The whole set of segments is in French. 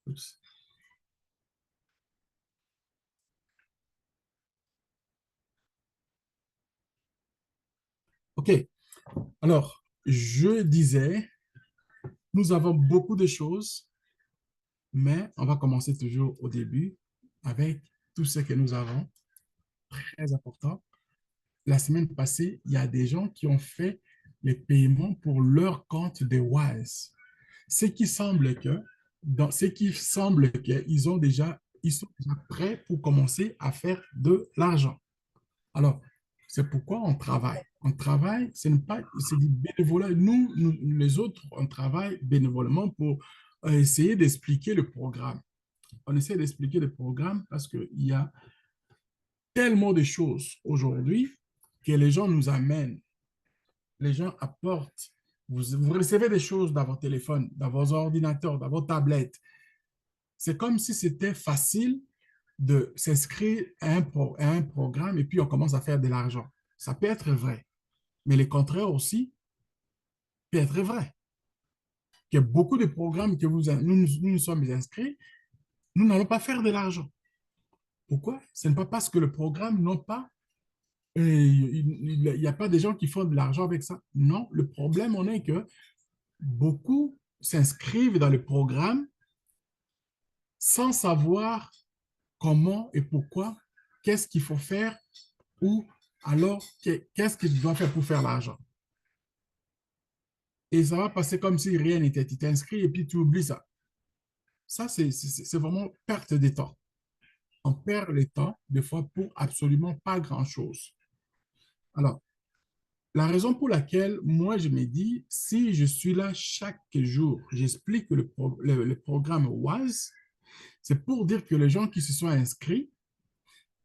Oups. OK. Alors, je disais, nous avons beaucoup de choses, mais on va commencer toujours au début avec tout ce que nous avons, très important. La semaine passée, il y a des gens qui ont fait les paiements pour leur compte de Wise. Ce qui semble que, ce qui semble qu'ils ont déjà, ils sont déjà prêts pour commencer à faire de l'argent. Alors, c'est pourquoi on travaille. On travaille, ce n'est pas, c'est du bénévolat. Nous, les autres, on travaille bénévolement pour essayer d'expliquer le programme. On essaie d'expliquer le programme parce qu'il y a tellement de choses aujourd'hui que les gens nous amènent, les gens apportent. Vous recevez des choses dans vos téléphones, dans vos ordinateurs, dans vos tablettes. C'est comme si c'était facile de s'inscrire à un programme et puis on commence à faire de l'argent. Ça peut être vrai, mais le contraire aussi peut être vrai. Il y a beaucoup de programmes que nous sommes inscrits, nous n'allons pas faire de l'argent. Pourquoi? Ce n'est pas parce que le programme n'a pas, il n'y a pas des gens qui font de l'argent avec ça. Non, le problème on est que beaucoup s'inscrivent dans le programme sans savoir comment et pourquoi, qu'est-ce qu'il faut faire ou alors qu'est-ce qu'il doit faire pour faire l'argent. Et ça va passer comme si rien n'était. Tu t'inscris et puis tu oublies ça. Ça, c'est vraiment perte de temps. On perd le temps, des fois, pour absolument pas grand-chose. Alors, la raison pour laquelle moi, je me dis, si je suis là chaque jour, j'explique le programme WISE, c'est pour dire que les gens qui se sont inscrits,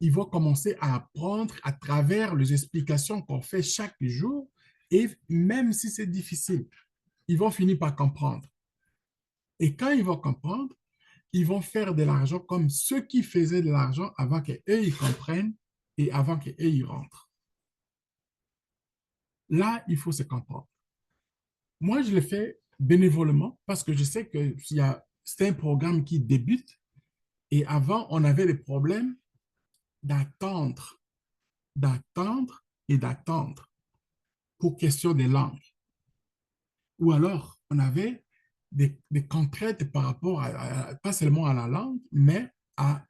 ils vont commencer à apprendre à travers les explications qu'on fait chaque jour. Et même si c'est difficile, ils vont finir par comprendre. Et quand ils vont comprendre, ils vont faire de l'argent comme ceux qui faisaient de l'argent avant qu'eux, ils comprennent et avant qu'eux, ils rentrent. Là, il faut se comprendre. Moi, je le fais bénévolement parce que je sais que c'est un programme qui débute et avant, on avait des problèmes d'attendre, d'attendre et d'attendre pour question des langues. Ou alors, on avait des contraintes par rapport pas seulement à la langue, mais à,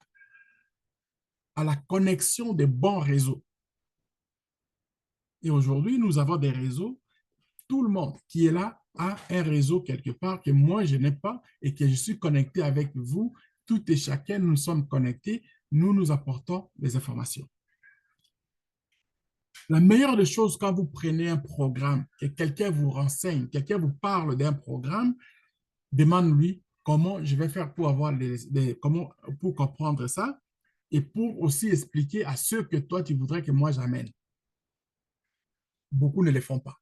à la connexion des bons réseaux. Et aujourd'hui, nous avons des réseaux. Tout le monde qui est là a un réseau quelque part que moi, je n'ai pas et que je suis connecté avec vous. Tout et chacun, nous sommes connectés. Nous nous apportons des informations. La meilleure des choses quand vous prenez un programme, que quelqu'un vous renseigne, quelqu'un vous parle d'un programme, demande-lui comment je vais faire pour avoir comment, pour comprendre ça et pour aussi expliquer à ceux que toi, tu voudrais que moi j'amène. Beaucoup ne le font pas.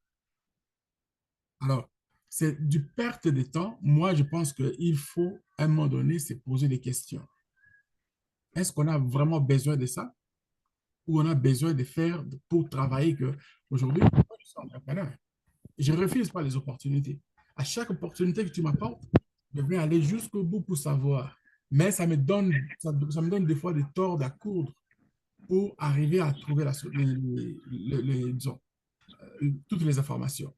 Alors, c'est du perte de temps. Moi, je pense qu'il faut, à un moment donné, se poser des questions. Est-ce qu'on a vraiment besoin de ça ou on a besoin de faire pour travailler que aujourd'hui, moi, je suis entrepreneur. Je ne refuse pas les opportunités. À chaque opportunité que tu m'apportes, je vais aller jusqu'au bout pour savoir. Mais ça me donne des fois des torts à coudre pour arriver à trouver disons, toutes les informations.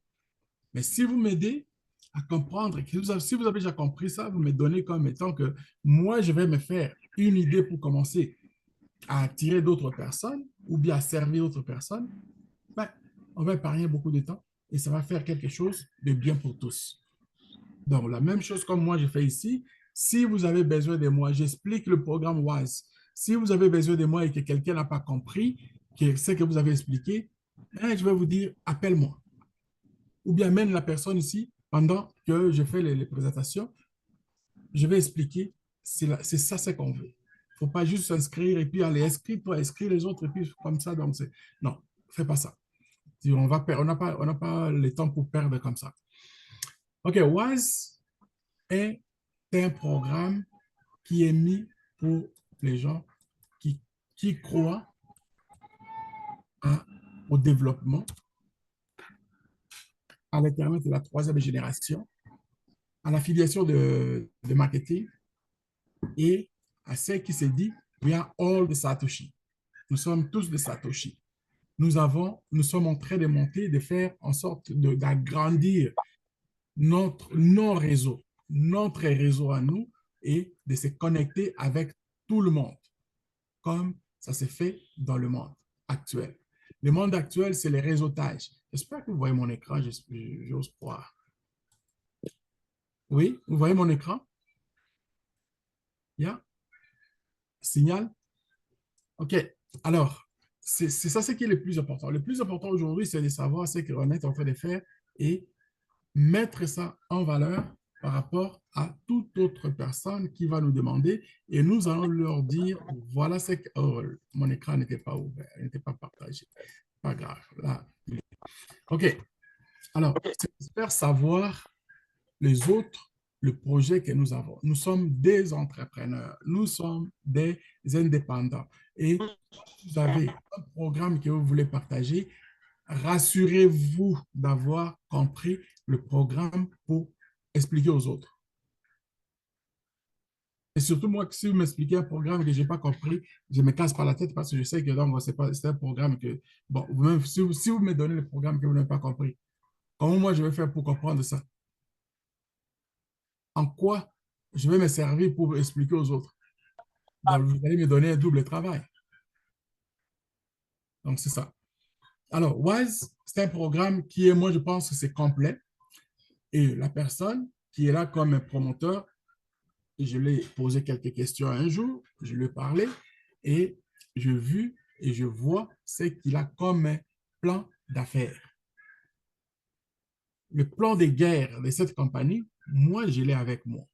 Mais si vous m'aidez à comprendre, si vous avez déjà compris ça, vous me donnez comme étant que moi, je vais me faire une idée pour commencer à attirer d'autres personnes ou bien à servir d'autres personnes, ben, on va épargner beaucoup de temps et ça va faire quelque chose de bien pour tous. Donc, la même chose comme moi, je fais ici. Si vous avez besoin de moi, j'explique le programme WISE. Si vous avez besoin de moi et que quelqu'un n'a pas compris ce que vous avez expliqué, je vais vous dire, appelle-moi. Ou bien même la personne ici, pendant que je fais les présentations, je vais expliquer, c'est ça ce qu'on veut. Il ne faut pas juste s'inscrire et puis aller inscrire, toi, inscrire les autres et puis comme ça. Donc, non, fais pas ça. On n'a pas le temps pour perdre comme ça. OK, WISE est un programme qui est mis pour les gens qui, qui croient à- au développement, à l'Internet de la troisième génération, à l'affiliation de marketing et à ce qui se dit, we are all the Satoshi. Nous sommes tous des Satoshi. Nous sommes en train de monter, de faire en sorte d'agrandir notre réseau à nous et de se connecter avec tout le monde, comme ça se fait dans le monde actuel. Le monde actuel, c'est le réseautage. J'espère que vous voyez mon écran, j'ose croire. Oui, vous voyez mon écran? Yeah? Signal? OK. Alors, c'est ça ce qui est le plus important. Le plus important aujourd'hui, c'est de savoir ce qu'on est en train de faire et mettre ça en valeur par rapport à toute autre personne qui va nous demander et nous allons leur dire, voilà ce que... Oh, mon écran n'était pas ouvert, n'était pas partagé. Pas grave. Là. OK. Alors, j'espère savoir les autres, le projet que nous avons. Nous sommes des entrepreneurs, nous sommes des indépendants. Et vous avez un programme que vous voulez partager, rassurez-vous d'avoir compris le programme pour expliquer aux autres. Et surtout, moi, si vous m'expliquez un programme que je n'ai pas compris, je me casse pas la tête parce que je sais que c'est un programme que, bon, même si vous me donnez le programme que vous n'avez pas compris, comment moi je vais faire pour comprendre ça? En quoi je vais me servir pour expliquer aux autres? Donc, vous allez me donner un double travail. Donc, c'est ça. Alors, WISE, c'est un programme qui est, moi, je pense que c'est complet. Et la personne qui est là comme un promoteur, je lui ai posé quelques questions un jour, je lui ai parlé et je vu et je vois ce qu'il a comme un plan d'affaires. Le plan de guerre de cette compagnie, moi, je l'ai avec moi.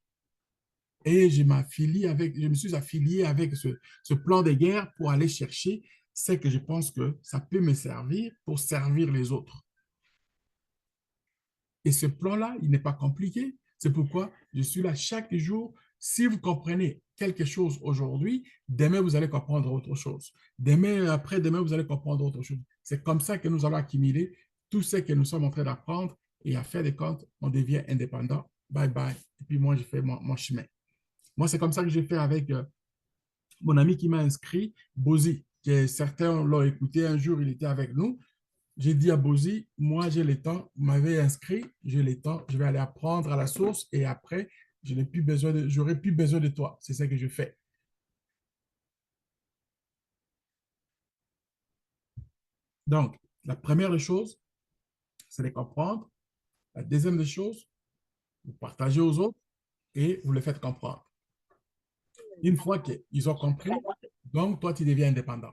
Et je me suis affilié avec ce plan de guerre pour aller chercher ce que je pense que ça peut me servir pour servir les autres. Et ce plan-là, il n'est pas compliqué. C'est pourquoi je suis là chaque jour. Si vous comprenez quelque chose aujourd'hui, demain, vous allez comprendre autre chose. Demain, après-demain, vous allez comprendre autre chose. C'est comme ça que nous allons accumuler tout ce que nous sommes en train d'apprendre et à faire des comptes, on devient indépendant. Bye bye. Et puis moi, je fais mon chemin. Moi, c'est comme ça que j'ai fait avec mon ami qui m'a inscrit, Bozi, que certains l'ont écouté un jour, il était avec nous. J'ai dit à Bozi, moi j'ai le temps, vous m'avez inscrit, j'ai le temps, je vais aller apprendre à la source et après, j'aurai plus besoin de toi. C'est ça que je fais. Donc, la première des choses, c'est de comprendre. La deuxième des choses, vous partagez aux autres et vous les faites comprendre. Une fois qu'ils ont compris, donc toi, tu deviens indépendant.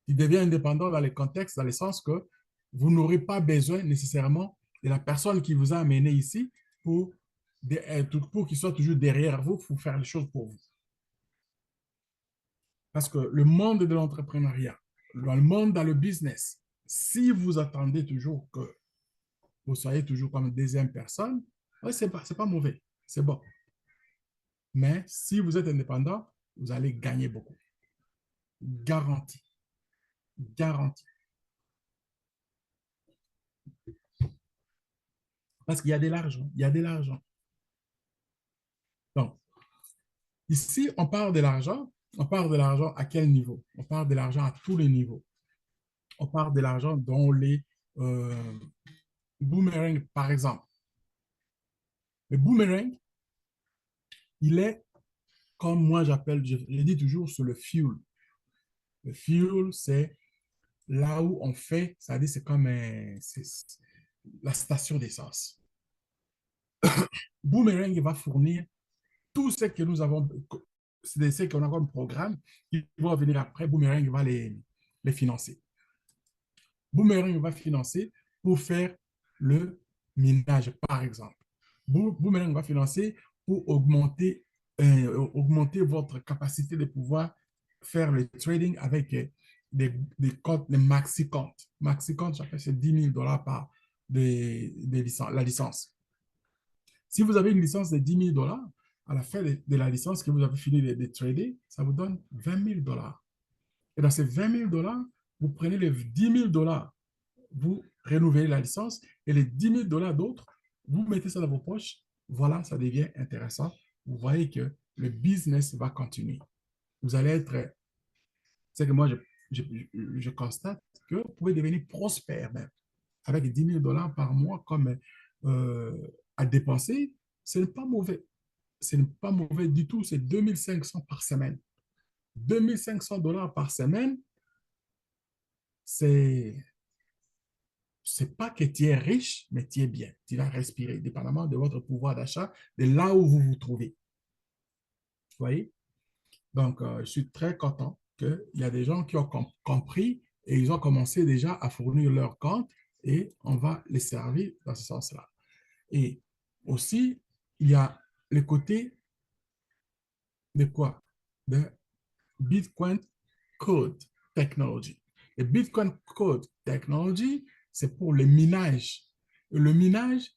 Tu deviens indépendant dans le contexte, dans le sens que vous n'aurez pas besoin nécessairement de la personne qui vous a amené ici pour, pour qu'il soit toujours derrière vous pour faire les choses pour vous. Parce que le monde de l'entrepreneuriat, dans le monde, dans le business, si vous attendez toujours que vous soyez toujours comme deuxième personne, ouais, ce n'est pas mauvais, c'est bon. Mais si vous êtes indépendant, vous allez gagner beaucoup. Garantie. Garantie. Parce qu'il y a de l'argent. Il y a de l'argent. Donc, ici, on parle de l'argent. On parle de l'argent à quel niveau? On parle de l'argent à tous les niveaux. On parle de l'argent dans les boomerangs, par exemple. Le boomerang, il est, comme moi j'appelle, je dis toujours, sur le fuel. Le fuel, c'est là où on fait, c'est-à-dire c'est comme la station d'essence. Boomerang va fournir tout ce que nous avons, c'est ce qu'on a comme programme, qui vont venir après. Boomerang va les financer. Boomerang va financer pour faire le minage, par exemple. Boomerang va financer pour augmenter votre capacité de pouvoir faire le trading avec des comptes, des maxi comptes. Maxi comptes, c'est 10 000 $ par la licence. Si vous avez une licence de 10 000 $, à la fin de la licence que vous avez fini de trader, ça vous donne 20 000 $. Et dans ces 20 000 $, vous prenez les 10 000 $, vous renouvelez la licence et les 10 000 $ d'autres, vous mettez ça dans vos poches. Voilà, ça devient intéressant. Vous voyez que le business va continuer. Vous allez être, c'est que moi, je constate que vous pouvez devenir prospère même avec 10 000 $ par mois comme à dépenser. Ce n'est pas mauvais. Ce n'est pas mauvais du tout. C'est 2 500 par semaine. 2 500 $ par semaine, c'est c'est pas que tu es riche, mais tu es bien. Tu vas respirer, dépendamment de votre pouvoir d'achat, de là où vous vous trouvez. Vous voyez? Donc, je suis très content qu'il y a des gens qui ont compris et ils ont commencé déjà à fournir leur compte et on va les servir dans ce sens-là. Et aussi, il y a le côté de quoi? De Bitcoin Code Technology. Et Bitcoin Code Technology, c'est pour le minage. Et le minage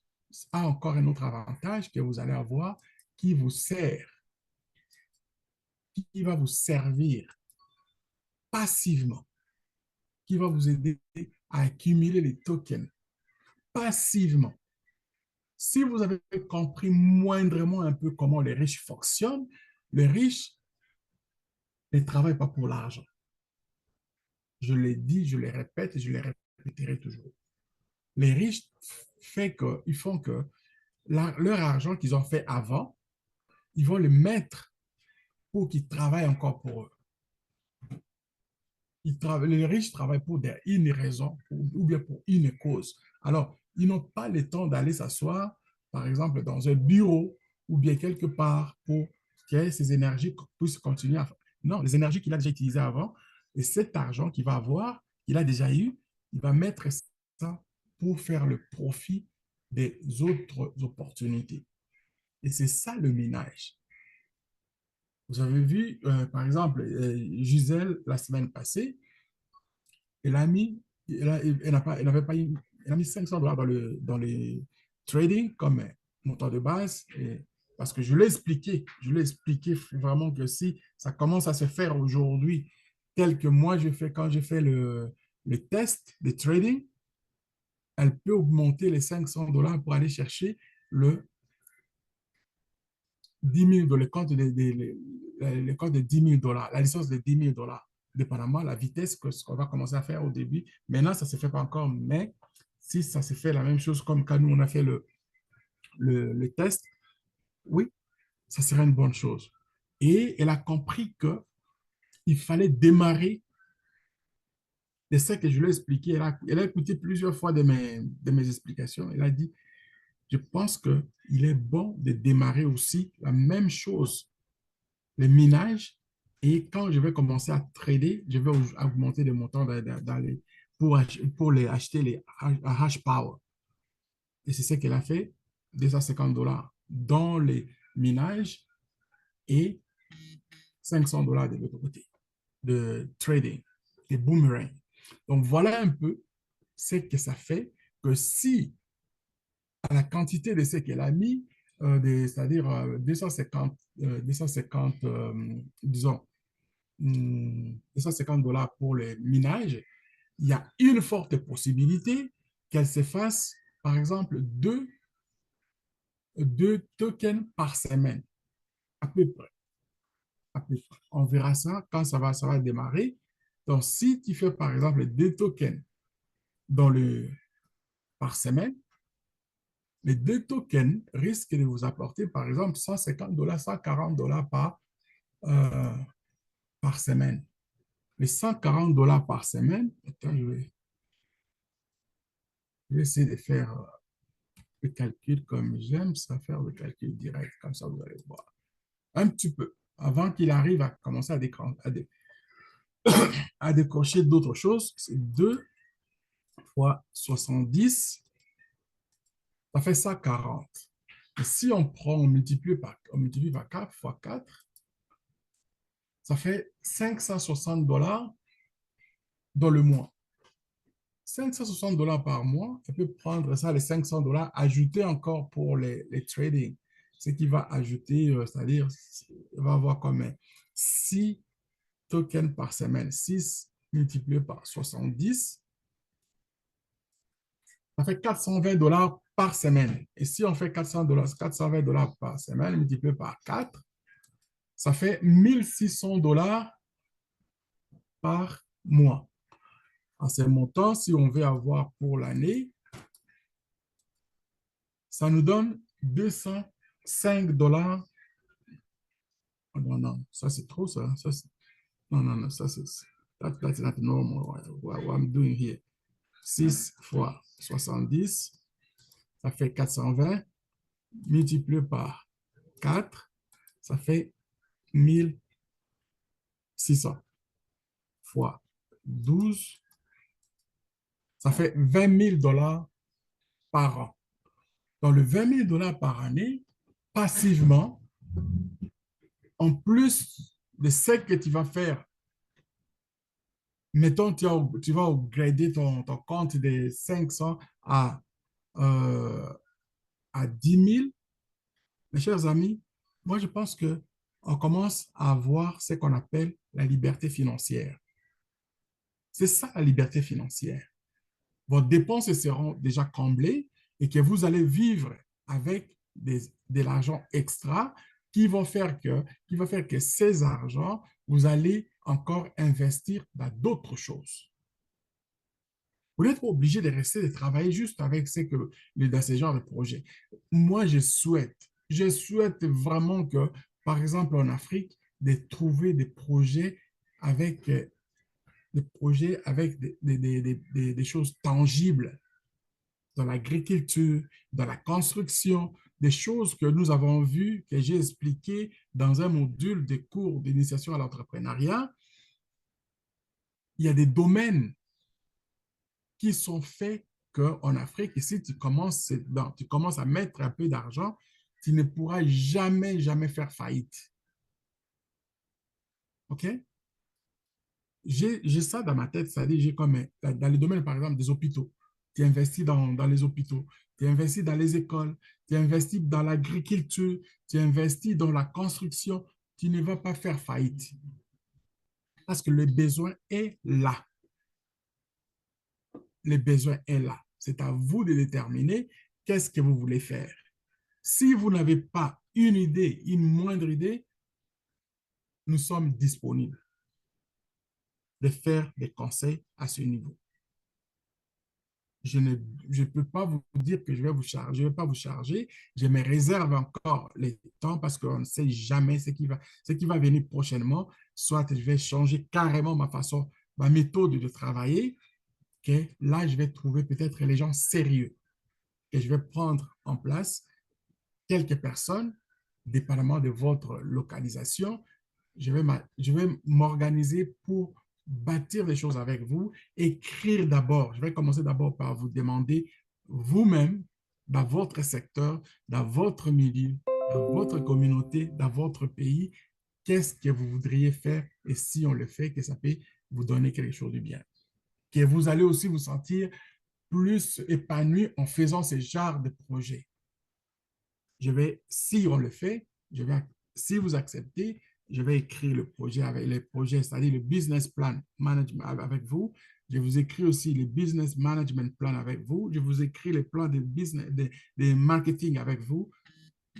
a encore un autre avantage que vous allez avoir qui vous sert, qui va vous servir passivement, qui va vous aider à accumuler les tokens passivement. Si vous avez compris moindrement un peu comment les riches fonctionnent, les riches ne travaillent pas pour l'argent. Je l'ai dit, je le répète et je le répéterai toujours. Les riches ils font que leur argent qu'ils ont fait avant, ils vont le mettre pour qu'ils travaillent encore pour eux. Les riches travaillent pour une raison ou bien pour une cause. Alors, ils n'ont pas le temps d'aller s'asseoir, par exemple, dans un bureau ou bien quelque part pour que ces énergies puissent continuer à... Non, les énergies qu'il a déjà utilisées avant et cet argent qu'il va avoir, qu'il a déjà eu, il va mettre ça pour faire le profit des autres opportunités. Et c'est ça le minage. Vous avez vu, par exemple, Gisèle, la semaine passée, elle a mis, elle n'avait pas, elle a mis 500 $ dans le trading comme montant de base. Parce que je l'ai expliqué vraiment que si ça commence à se faire aujourd'hui, tel que moi je fais quand je fais le test de trading, elle peut augmenter les 500 $ pour aller chercher le 10 000 $, le compte de 10 000 $, la licence de 10 000 $, dépendamment de la vitesse que ce qu'on va commencer à faire au début. Maintenant, ça ne se fait pas encore, mais si ça se fait la même chose comme quand nous, on a fait le test, oui, ça serait une bonne chose. Et elle a compris qu'il fallait démarrer. C'est ça que je lui ai expliqué. Elle a écouté plusieurs fois de mes explications. Elle a dit, je pense qu'il est bon de démarrer aussi la même chose, le minage. Et quand je vais commencer à trader, je vais augmenter les montants pour les acheter les hash power. Et c'est ce qu'elle a fait, 250 $ dans les minages et 500 $ de l'autre côté, de trading, des boomerangs. Donc voilà un peu ce que ça fait que si à la quantité de ce qu'elle a mis, c'est-à-dire 250, 250 disons, 250 $ pour les minages, il y a une forte possibilité qu'elle se fasse, par exemple, deux tokens par semaine, à peu près. À peu près. On verra ça quand ça va démarrer. Donc, si tu fais, par exemple, 2 tokens par semaine, les 2 tokens risquent de vous apporter, par exemple, 150 $, 140 $ euh, par semaine. Les 140 $ par semaine, attends, je vais essayer de faire le calcul comme j'aime ça, faire le calcul direct, comme ça vous allez voir. Un petit peu, avant qu'il arrive à commencer à décocher d'autres choses, c'est 2 fois 70, ça fait 140. Et si on prend, on multiplie par 4 fois 4, ça fait 560 $ dans le mois. 560 $ par mois, on peut prendre ça, les 500 $ ajouter encore pour les trading. Ce qui va ajouter, c'est-à-dire, on va avoir comme 6 tokens par semaine. 6 multiplié par 70, ça fait 420 $ par semaine. Et si on fait 420 $ par semaine multiplié par 4, ça fait 1 600 $ par mois. En ces montants, si on veut avoir pour l'année, ça nous donne 205 $. Oh, non, non, ça c'est trop, ça. Non, non, non, ça c'est... That's not normal. What I'm doing here. 6 fois 70, ça fait 420, multiplié par 4, ça fait 1 600 fois 12, ça fait 20 000 $ par an. Dans le 20 000 $ par année, passivement, en plus de ce que tu vas faire, mettons, tu vas upgrader ton compte de 500 euh, à 10 000, mes chers amis, moi, je pense qu'on commence à avoir ce qu'on appelle la liberté financière. C'est ça, la liberté financière. Vos dépenses seront déjà comblées et que vous allez vivre avec de l'argent extra qui va faire que ces argents, vous allez encore investir dans d'autres choses. Vous n'êtes pas obligé de rester, de travailler juste avec dans ce genre de projet. Moi, je souhaite vraiment que, par exemple, en Afrique, de trouver avec, des projets avec des choses tangibles dans l'agriculture, dans la construction, des choses que nous avons vues, que j'ai expliquées dans un module de cours d'initiation à l'entrepreneuriat. Il y a des domaines qui sont faits qu'en Afrique, et si tu commences à mettre un peu d'argent, tu ne pourras jamais, jamais faire faillite. OK? J'ai ça dans ma tête, c'est-à-dire j'ai comme dans le domaine, par exemple, des hôpitaux. Tu investis dans les hôpitaux, tu investis dans les écoles, tu investis dans l'agriculture, tu investis dans la construction, tu ne vas pas faire faillite parce que le besoin est là. Le besoin est là. C'est à vous de déterminer qu'est-ce que vous voulez faire. Si vous n'avez pas une idée, une moindre idée, nous sommes disponibles de faire des conseils à ce niveau. Je ne je peux pas vous dire que je vais vous charger, je vais pas vous charger. Je me réserve encore les temps parce qu'on ne sait jamais ce qui va venir prochainement. Soit je vais changer carrément ma méthode de travailler, que là, je vais trouver peut-être les gens sérieux et je vais prendre en place quelques personnes, dépendamment de votre localisation. Je vais m'organiser pour bâtir les choses avec vous, écrire d'abord. Je vais commencer d'abord par vous demander vous-même, dans votre secteur, dans votre milieu, dans votre communauté, dans votre pays, qu'est-ce que vous voudriez faire et si on le fait, que ça peut vous donner quelque chose de bien. Que vous allez aussi vous sentir plus épanoui en faisant ce genre de projet. Si on le fait, si vous acceptez, je vais écrire le projet avec les projets, c'est-à-dire le business plan management avec vous. Je vous écris aussi le business management plan avec vous. Je vous écris les plans de business, de marketing avec vous.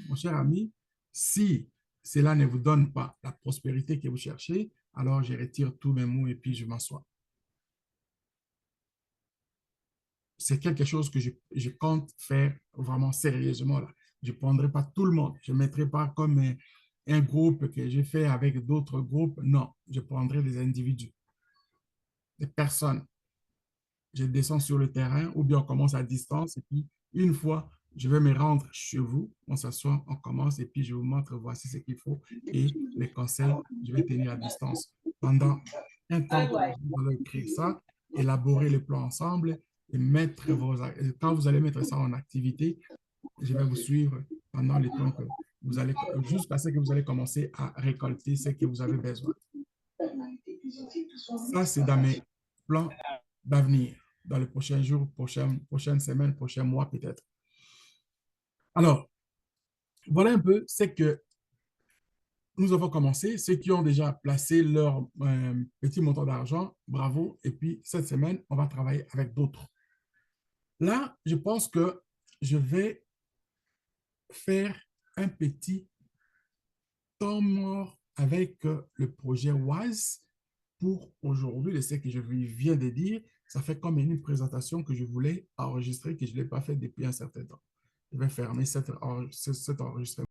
Mon cher ami, si cela ne vous donne pas la prospérité que vous cherchez, alors je retire tous mes mots et puis je m'assois. C'est quelque chose que je compte faire vraiment sérieusement là. Je ne prendrai pas tout le monde. Je ne mettrai pas comme un groupe que j'ai fait avec d'autres groupes. Non, je prendrai des individus, des personnes. Je descends sur le terrain ou bien on commence à distance et puis une fois, je vais me rendre chez vous, on s'assoit, on commence et puis je vous montre voici ce qu'il faut et les conseils, je vais tenir à distance pendant un temps que vous allez écrire ça, élaborer le plan ensemble et quand vous allez mettre ça en activité, je vais vous suivre pendant le temps que jusqu'à ce que vous allez commencer à récolter ce que vous avez besoin. Ça, c'est dans mes plans d'avenir, dans les prochains jours, prochaines semaines, prochains mois peut-être. Alors, voilà un peu ce que nous avons commencé. Ceux qui ont déjà placé leur petit montant d'argent, bravo. Et puis, cette semaine, on va travailler avec d'autres. Là, je pense que je vais faire un petit temps mort avec le projet WISE pour aujourd'hui. Ce que je viens de dire, ça fait comme une présentation que je voulais enregistrer, que je ne l'ai pas fait depuis un certain temps. Je vais fermer cet enregistrement.